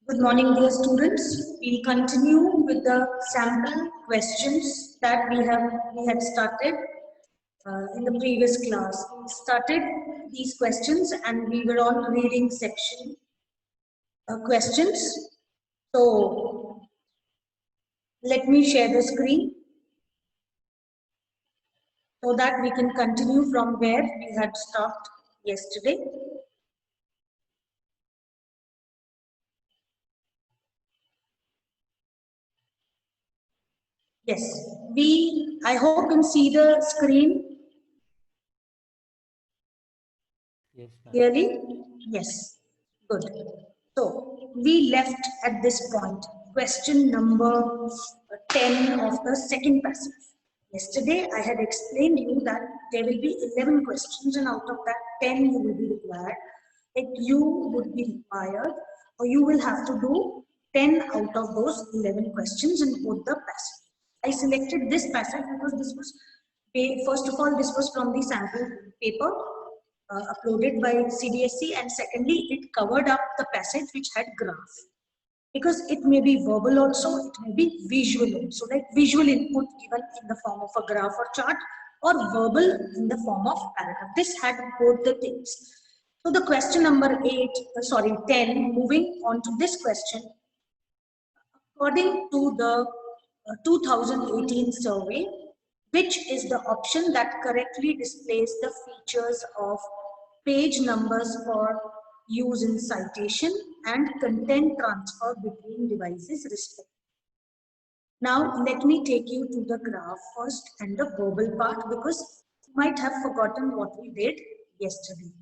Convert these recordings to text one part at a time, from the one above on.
Good morning, dear students. We'll continue with the sample questions that we had started in the previous class. We started these questions and we were on reading section questions. So let me share the screen so that we can continue from where we had stopped yesterday. Yes, I hope you can see the screen clearly. Yes, good. So we left at this point question number 10 of the second passage. Yesterday I had explained you that there will be 11 questions and out of that 10 you will be required. Like you would be required or you will have to do 10 out of those 11 questions in both the passages. I selected this passage because this was, first of all, this was from the sample paper uploaded by CBSE, and secondly, it covered up the passage which had graph. Because it may be verbal also, it may be visual also, like visual input given in the form of a graph or chart, or verbal in the form of paragraph. This had both the things. So the question number 10, moving on to this question. According to the 2018 survey, which is the option that correctly displays the features of page numbers for use in citation and content transfer between devices respectively. Now, let me take you to the graph first and the verbal part because you might have forgotten what we did yesterday.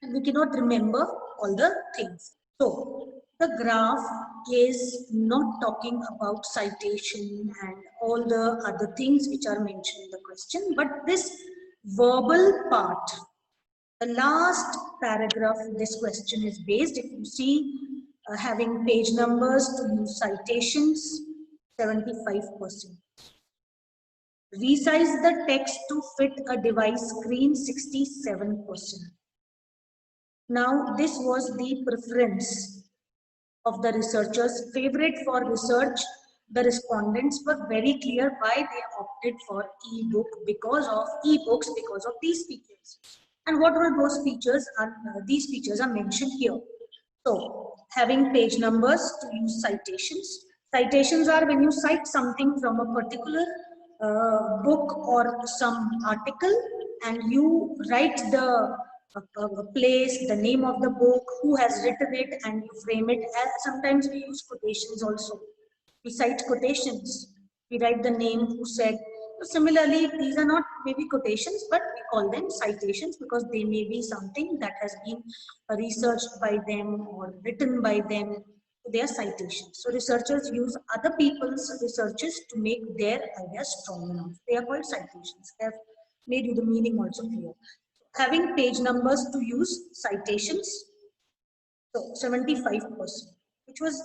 And we cannot remember all the things. So, the graph is not talking about citation and all the other things which are mentioned in the question, but this verbal part, the last paragraph this question is based. If you see having page numbers to use citations, 75%. Resize the text to fit a device screen, 67%. Now, this was the preference of the researchers' favorite for research. The respondents were very clear why they opted for e-book because of these features. And what were those features? These features are mentioned here. So, having page numbers to use citations. Citations are when you cite something from a particular book or some article and you write the place, the name of the book, who has written it, and you frame it. Sometimes we use quotations also. We cite quotations. We write the name, who said. So similarly, these are not maybe quotations, but we call them citations because they may be something that has been researched by them or written by them. They are citations. So researchers use other people's researches to make their ideas strong enough. They are called citations. They have made you the meaning also clear. Having page numbers to use citations, so 75%, which was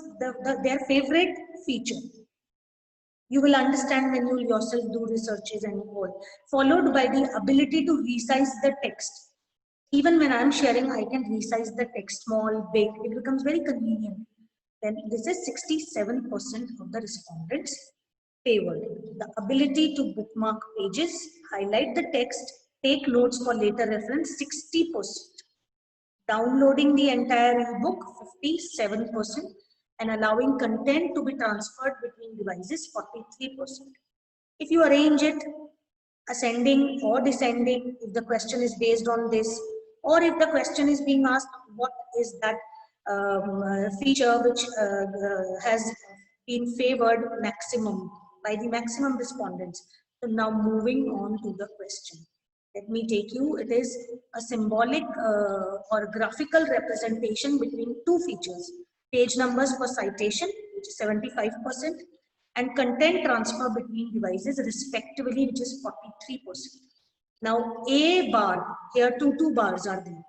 their favorite feature. You will understand when you yourself do researches and all. Followed by the ability to resize the text. Even when I'm sharing, I can resize the text, small, big. It becomes very convenient. Then this is 67% of the respondents favored. The ability to bookmark pages, highlight the text, take notes for later reference, 60%. Downloading the entire ebook, 57%, and allowing content to be transferred between devices, 43%. If you arrange it ascending or descending, if the question is based on this, or if the question is being asked, what is that feature which has been favored maximum by the maximum respondents. So now moving on to the question. Let me take you, it is a symbolic or graphical representation between two features. Page numbers for citation, which is 75%, and content transfer between devices respectively, which is 43%. Now A bar, here two bars are there.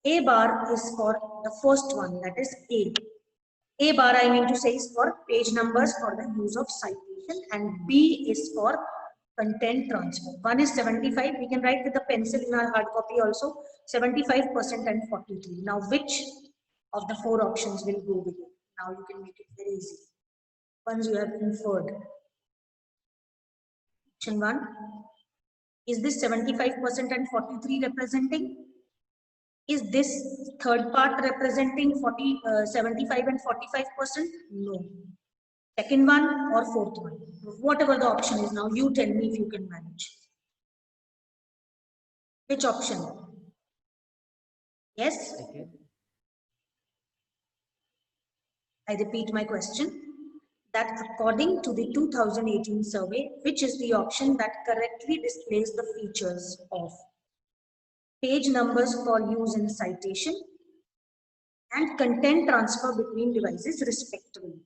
A bar is for the first one, that is A. A bar, I mean to say, is for page numbers for the use of citation, and B is for content transfer. One is 75, we can write with a pencil in our hard copy also, 75% and 43. Now which of the four options will go with it? Now you can make it very easy once you have inferred. Option 1. Is this 75% and 43 representing? Is this third part representing 75 and 45%? No. Second one or fourth one? Whatever the option is now, you tell me if you can manage. Which option? Yes? Second. I repeat my question. That according to the 2018 survey, which is the option that correctly displays the features of page numbers for use in citation and content transfer between devices respectively?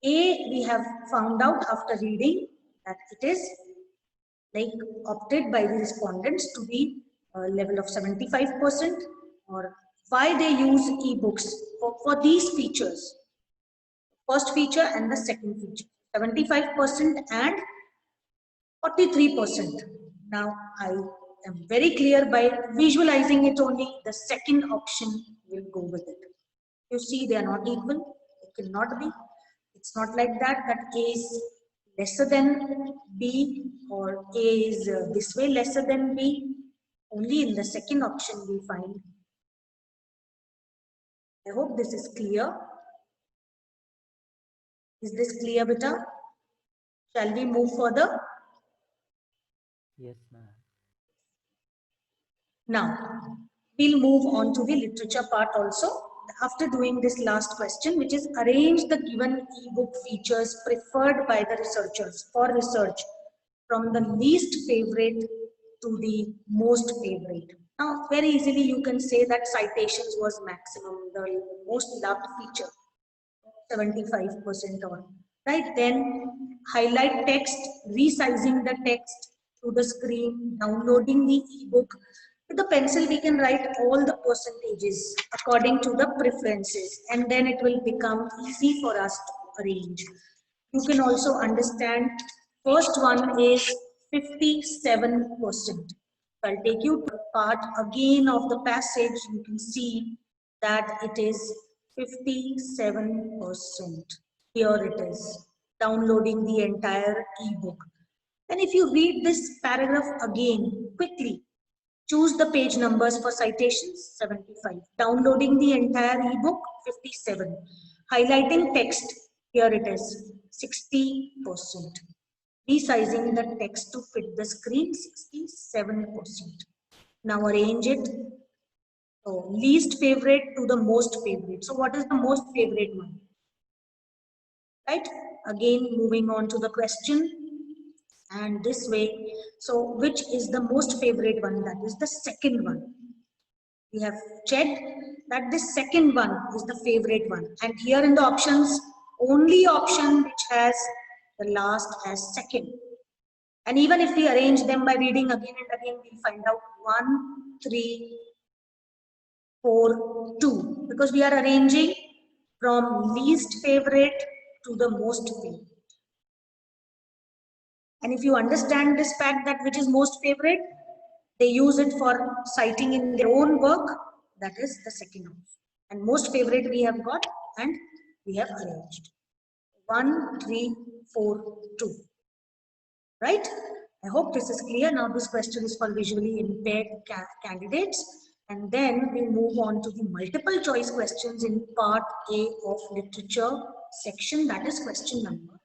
A, we have found out after reading that it is like opted by the respondents to the level of 75%, or why they use ebooks for these features. First feature and the second feature, 75% and 43%. Now I am very clear by visualizing it only, the second option will go with it. You see, they are not equal. It cannot be. It's not like that A is lesser than B or A is this way lesser than B. Only in the second option we find. I hope this is clear. Is this clear, beta? Shall we move further? Yes, ma'am. Now, we'll move on to the literature part also. After doing this last question, which is arrange the given ebook features preferred by the researchers for research from the least favorite to the most favorite. Now, very easily you can say that citations was maximum, the most loved feature, 75% on. Right, then highlight text, resizing the text to the screen, downloading the ebook. With the pencil, we can write all the percentages according to the preferences, and then it will become easy for us to arrange. You can also understand, first one is 57%. I'll take you to part again of the passage. You can see that it is 57%. Here it is, downloading the entire ebook. And if you read this paragraph again quickly, choose the page numbers for citations, 75. Downloading the entire ebook, 57. Highlighting text, here it is, 60%. Resizing the text to fit the screen, 67%. Now arrange it. So least favorite to the most favorite. So what is the most favorite one? Right? Again, moving on to the question. And this way, so which is the most favorite one? That is the second one. We have checked that the second one is the favorite one. And here in the options, only option which has the last as second. And even if we arrange them by reading again and again, we'll find out 1, 3, 4, 2. Because we are arranging from least favorite to the most favorite. And if you understand this fact that which is most favorite, they use it for citing in their own work, that is the second option. And most favorite we have got and we have arranged. 1, 3, 4, 2. Right? I hope this is clear. Now this question is for visually impaired candidates. And then we move on to the multiple choice questions in part A of literature section. That is question number.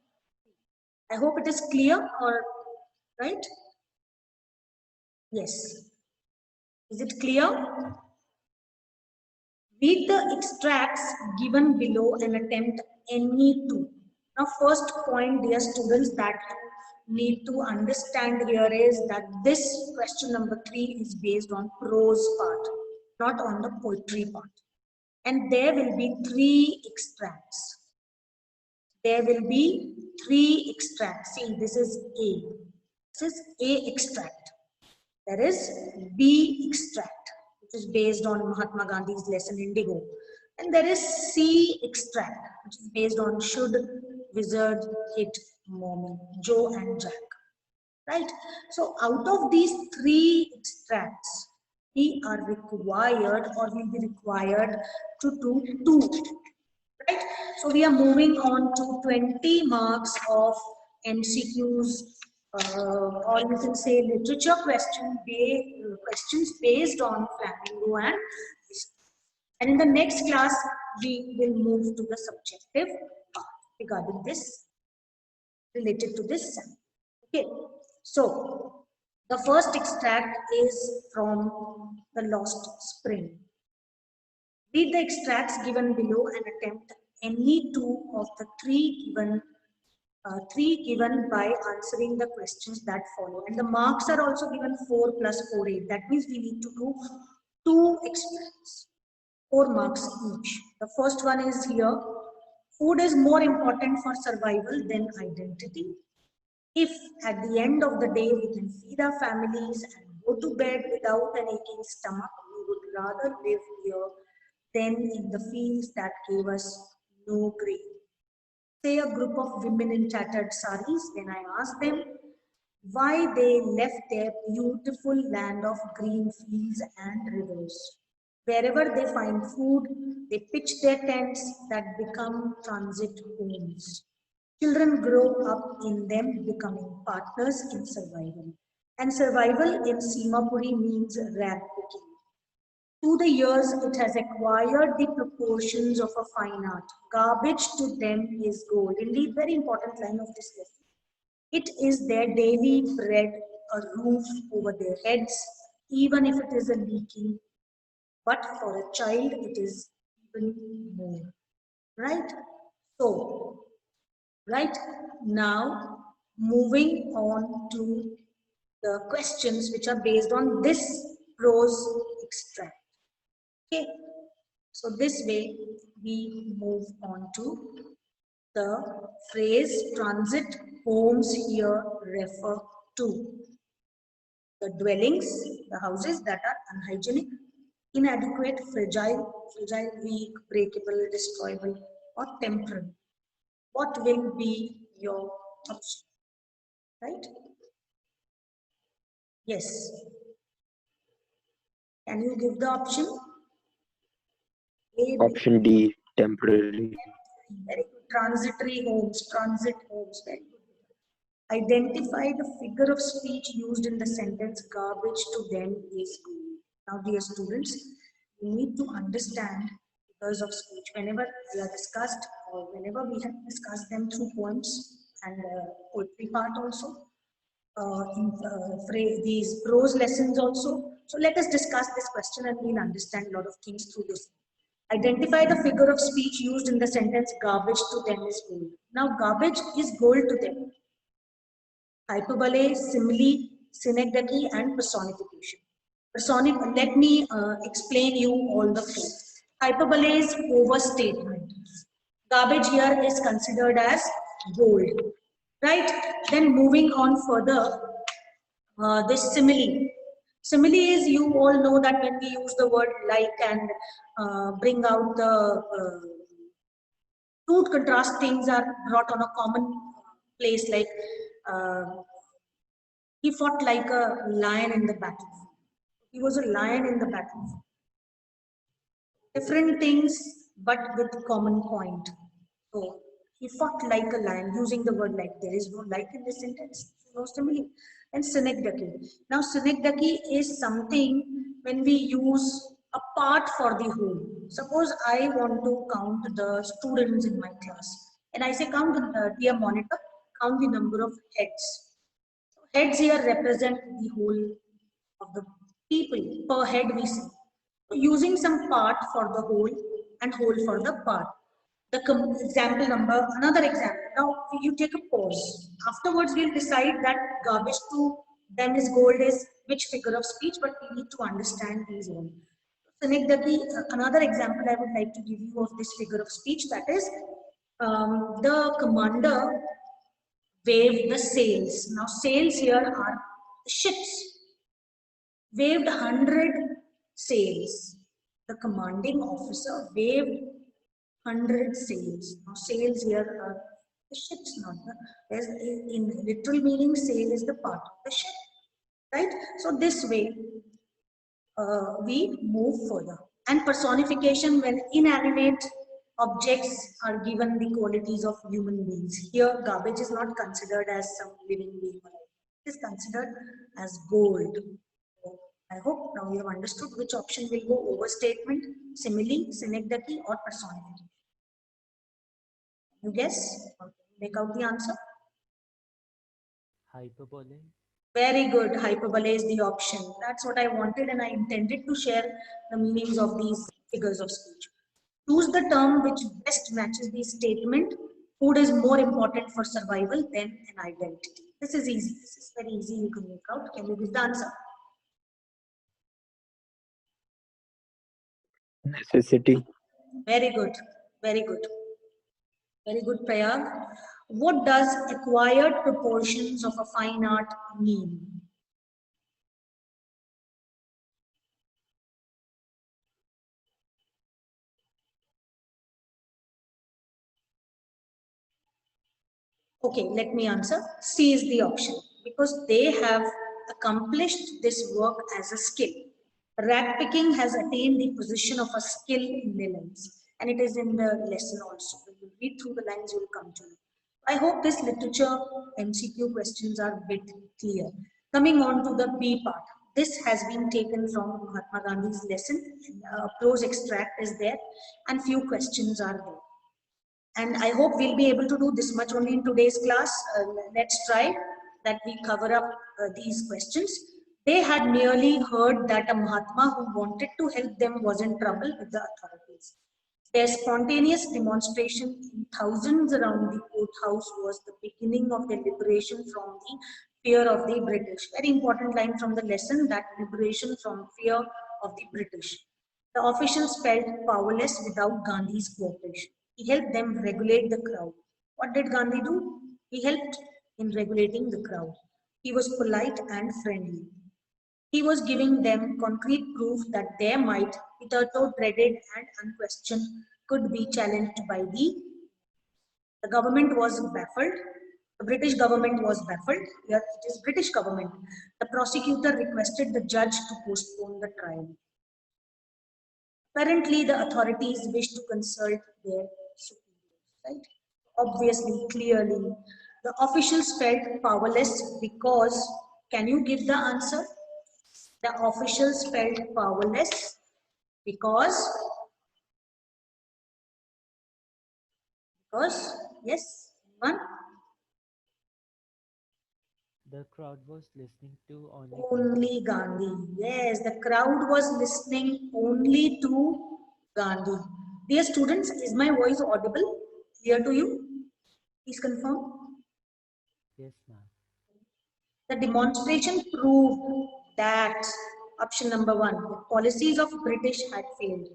I hope it is clear, or right? Yes. Is it clear? Read the extracts given below and attempt any two. Now, first point, dear students, that you need to understand here is that this question number 3 is based on prose part, not on the poetry part. And there will be 3 extracts. There will be 3 extracts. See, this is A. This is A extract. There is B extract, which is based on Mahatma Gandhi's lesson Indigo. And there is C extract, which is based on Should Wizard Hit Mommy, Joe and Jack. Right? So out of these 3 extracts, we are required or will be required to do 2. right? So we are moving on to 20 marks of MCQs, or you can say literature questions based on Flamingo and Fish. And in the next class, we will move to the subjective part regarding this, related to this. Okay, so the first extract is from The Lost Spring. Read the extracts given below and attempt any two of the three given by answering the questions that follow. And the marks are also given 4 plus 4, 8. That means we need to do 2 extracts, 4 marks each. The first one is here. Food is more important for survival than identity. If at the end of the day we can feed our families and go to bed without an aching stomach, we would rather live here than in the fields that gave us no grain. Say a group of women in tattered saris, when I ask them why they left their beautiful land of green fields and rivers. Wherever they find food, they pitch their tents that become transit homes. Children grow up in them, becoming partners in survival. And survival in Simapuri means rag picking. Through the years, it has acquired the proportions of a fine art. Garbage to them is gold. Indeed, very important line of this lesson. It is their daily bread, a roof over their heads, even if it is a leaking. But for a child, it is even more. Right? So, right now, moving on to the questions which are based on this prose extract. Okay, so this way we move on to the phrase transit homes here refer to the dwellings, the houses that are unhygienic, inadequate, fragile, weak, breakable, destroyable, or temporary. What will be your option? Right? Yes. Can you give the option? A, B. Option D, temporary. Very good. Transitory homes, transit homes. Very good. Identify the figure of speech used in the sentence garbage to them is good. Now, dear students, you need to understand figures of speech whenever we are discussed or whenever we have discussed them through poems and poetry part also. These prose lessons also. So let us discuss this question and we'll understand a lot of things through this. Identify the figure of speech used in the sentence garbage to them is gold. Now garbage is gold to them. Hyperbole, simile, synecdoche and personification. Let me explain you all the four. Hyperbole is overstatement. Garbage here is considered as gold. Right? Then moving on further, this simile. Simile is, you all know that when we use the word like and bring out the two contrast things are brought on a common place, like he fought like a lion in the battlefield. He was a lion in the battlefield. Different things, but with common point. So he fought like a lion, using the word like. There is no like in this sentence, no simile. And synecdoche. Now synecdoche is something when we use a part for the whole. Suppose I want to count the students in my class, and I say count dear monitor, count the number of heads. Heads here represent the whole of the people. Per head we see. Using some part for the whole and whole for the part. The example number, another example. Now you take a pause. Afterwards we'll decide that garbage to them is gold is which figure of speech, but we need to understand these all. Synecdoche, another example I would like to give you of this figure of speech, that is the commander waved the sails. Now sails here are ships. Waved 100 sails. The commanding officer waved 100 sails. Now sails here are the ships, not the, in literal meaning sail is the part of the ship. Right? So this way we move further. And personification, when inanimate objects are given the qualities of human beings. Here, garbage is not considered as some living being. It is considered as gold. So, I hope now you have understood which option will go: overstatement, simile, synecdoche, or personification. You guess? Make out the answer. Hyperbole. Very good. Hyperbole is the option. That's what I wanted, and I intended to share the meanings of these figures of speech. Choose the term which best matches the statement: food is more important for survival than an identity. This is easy. This is very easy. You can make out. Can you give the answer? Necessity. Very good. Very good. Very good, Prayag. What does acquired proportions of a fine art mean? Okay, let me answer. C is the option because they have accomplished this work as a skill. Rag picking has attained the position of a skill in their lives, and it is in the lesson also. When you read through the lines, you will come to know. I hope this literature MCQ questions are a bit clear. Coming on to the B part. This has been taken from Mahatma Gandhi's lesson. A prose extract is there, and few questions are there. And I hope we'll be able to do this much only in today's class. Let's try that we cover up these questions. They had merely heard that a Mahatma who wanted to help them was in trouble with the authorities. Their spontaneous demonstration in thousands around the courthouse was the beginning of their liberation from the fear of the British. Very important line from the lesson, that liberation from fear of the British. The officials felt powerless without Gandhi's cooperation. He helped them regulate the crowd. What did Gandhi do? He helped in regulating the crowd. He was polite and friendly. He was giving them concrete proof that their might, hitherto dreaded and unquestioned, could be challenged by the government was baffled. The British government was baffled. Here it is British government. The prosecutor requested the judge to postpone the trial. Apparently, the authorities wish to consult their superiors, right? Obviously, clearly, the officials felt powerless because, can you give the answer? The officials felt powerless because, yes, one, The crowd was listening to only only Gandhi. Yes, the crowd was listening only to Gandhi. Dear students, is my voice audible? Clear to you? Please confirm. Yes, ma'am. The demonstration proved that option number one, the policies of British had failed.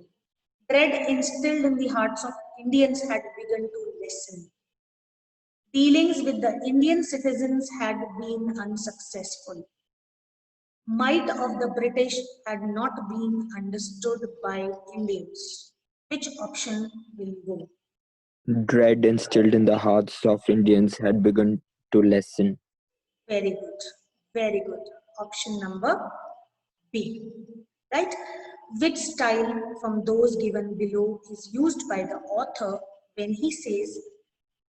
Dread instilled in the hearts of Indians had begun to lessen. Dealings with the Indian citizens had been unsuccessful. Might of the British had not been understood by Indians. Which option will go? Dread instilled in the hearts of Indians had begun to lessen. Very good. Very good. Option number B. Right? Which style from those given below is used by the author when he says,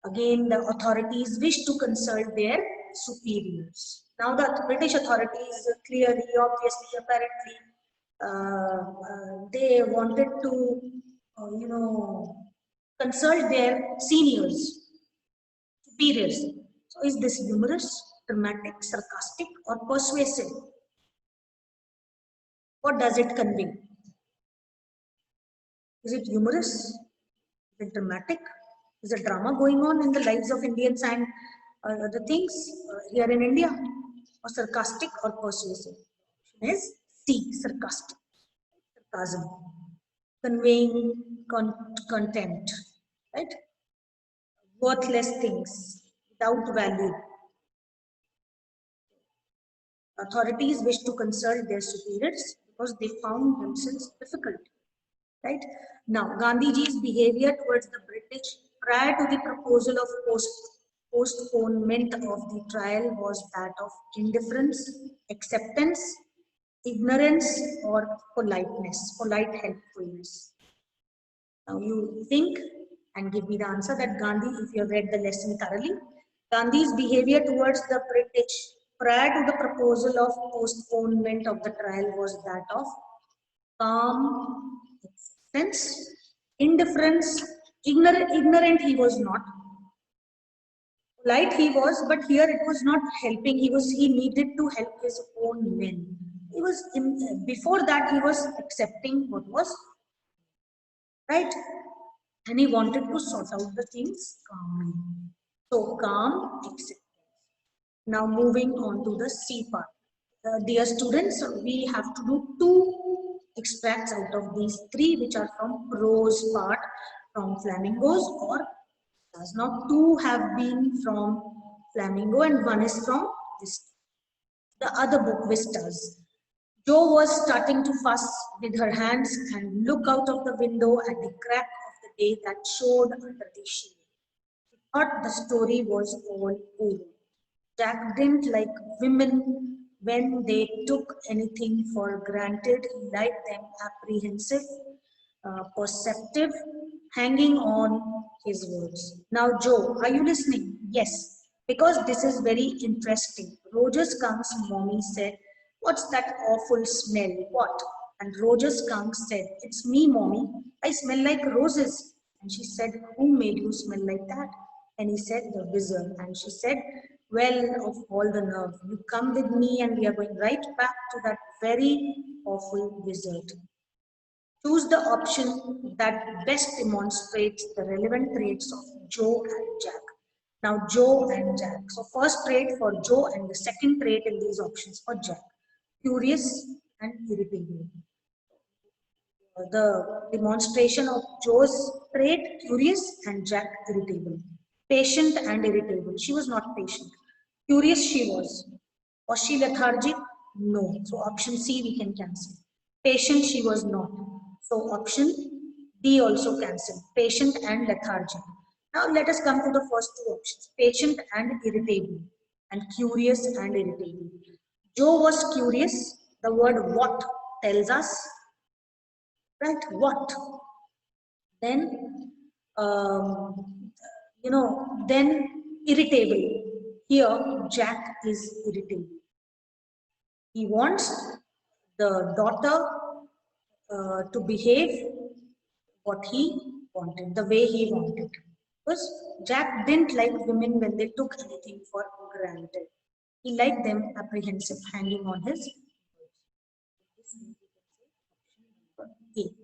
again, the authorities wish to consult their superiors. Now, the British authorities clearly, obviously, apparently, they wanted to, consult their seniors, superiors. So, is this humorous, dramatic, sarcastic, or persuasive? What does it convey? Is it humorous? Is it dramatic? Is a drama going on in the lives of Indians and the things here in India? Or sarcastic or persuasive? Option is C, sarcastic, sarcasm, conveying contempt, right? Worthless things without value. Authorities wish to consult their superiors because they found themselves difficult. Right? Now, Gandhiji's behavior towards the British prior to the proposal of postponement of the trial was that of indifference, acceptance, ignorance, or politeness, polite helpfulness. Now, you think and give me the answer that Gandhi, if you have read the lesson thoroughly, Gandhi's behavior towards the British prior to the proposal of postponement of the trial was that of calm acceptance, indifference, ignorant he was not, polite he was, but here it was not helping. He needed to help his own men. Before that he was accepting what was right, and he wanted to sort out the things calmly. So calm acceptance. Now moving on to the C part. Dear students, we have to do two extracts out of these three, which are from prose part from Flamingos or stars. Now two have been from Flamingo and one is from the other book, Vistas. Jo was starting to fuss with her hands and look out of the window at the crack of the day that showed under the shade. She thought the story was all over. Jack didn't like women when they took anything for granted. He liked them apprehensive, perceptive, hanging on his words. Now, Jo, are you listening? Yes, because this is very interesting. Roger Skunk's mommy said, "What's that awful smell? What?" And Roger Skunk said, "It's me, mommy. I smell like roses." And she said, "Who made you smell like that?" And he said, "The wizard." And she said, "Well, of all the nerve, you come with me and we are going right back to that very awful wizard." Choose the option that best demonstrates the relevant traits of Jo and Jack. Now, Jo and Jack. So, first trait for Jo and the second trait in these options for Jack. Curious and irritable. The demonstration of Jo's trait, curious, and Jack, irritable. Patient and irritable. She was not patient. Curious she was. Was she lethargic? No. So option C we can cancel. Patient she was not. So option D also cancelled. Patient and lethargic. Now let us come to the first two options. Patient and irritable. And curious and irritable. Jo was curious. The word what tells us, right? What? Then, then irritable. Here, Jack is irritable. He wants the daughter to behave what he wanted, the way he wanted. Because Jack didn't like women when they took anything for granted. He liked them apprehensive, hanging on his A.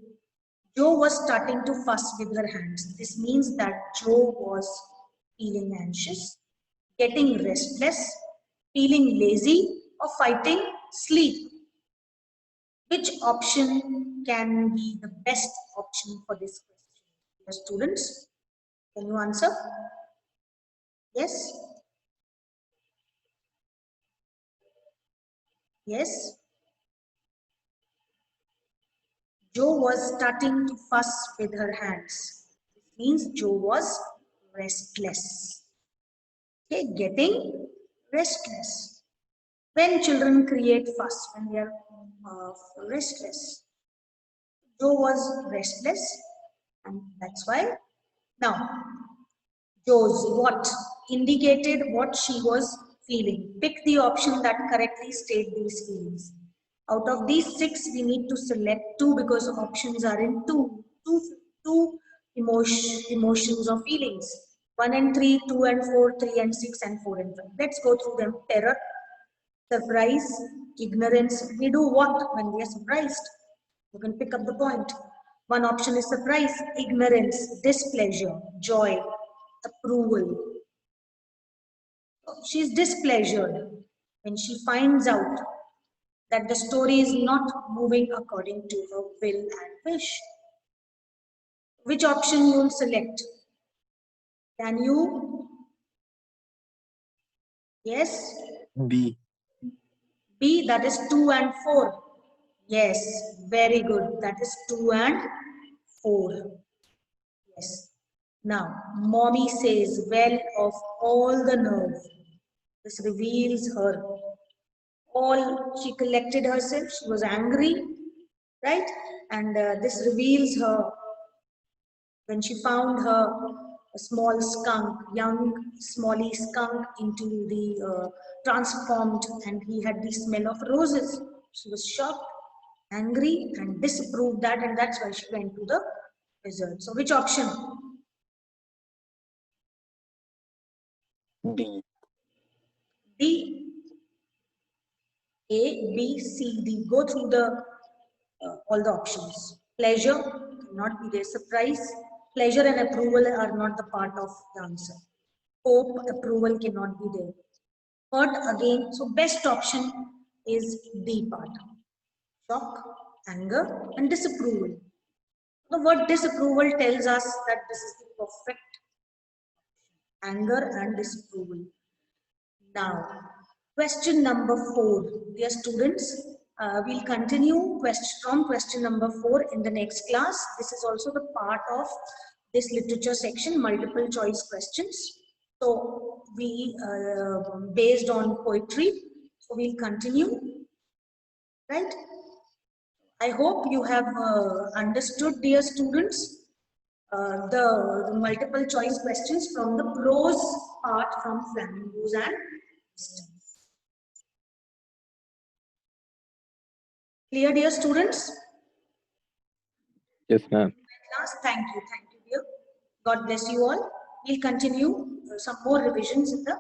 Jo was starting to fuss with her hands. This means that Jo was feeling anxious, getting restless, feeling lazy, or fighting sleep. Which option can be the best option for this question? The students, can you answer? Yes? Yes? Jo was starting to fuss with her hands. This means Jo was restless. Okay, getting restless. When children create fuss, when they are restless. Jo was restless, and that's why. Now, Jo's what indicated what she was feeling. Pick the option that correctly state these feelings. Out of these six, we need to select two because options are in two emotions or feelings. 1 and 3, 2 and 4, 3 and 6, and 4 and 5. Let's go through them. Terror, surprise, ignorance. We do what when we are surprised? You can pick up the point. One option is surprise, ignorance, displeasure, joy, approval. She's displeasured when she finds out that the story is not moving according to her will and wish. Which option you will select? Can you? Yes? B. B, that is 2 and 4. Yes, very good. That is 2 and 4. Yes. Now, mommy says, well, of all the nerve. This reveals her. She collected herself. She was angry, right? And this reveals her when she found her a small skunk, young smally skunk into the transformed, and he had the smell of roses. She was shocked, angry, and disapproved that, and that's why she went to the wizard. So which option? D. D. A, B, C, D. Go through the all the options. Pleasure cannot be there. Surprise, pleasure and approval are not the part of the answer. Hope, approval cannot be there. Hurt again. So best option is D part. Shock, anger, and disapproval. The word disapproval tells us that this is the perfect anger and disapproval. Now, question number 4. Dear students, we'll continue from question number 4 in the next class. This is also the part of this literature section, multiple choice questions. So, we based on poetry, so we'll continue, right? I hope you have understood, dear students, the multiple choice questions from the prose part from Flamingos and Systems. Clear, dear students? Yes, ma'am. Class, thank you, dear. God bless you all. We'll continue some more revisions in the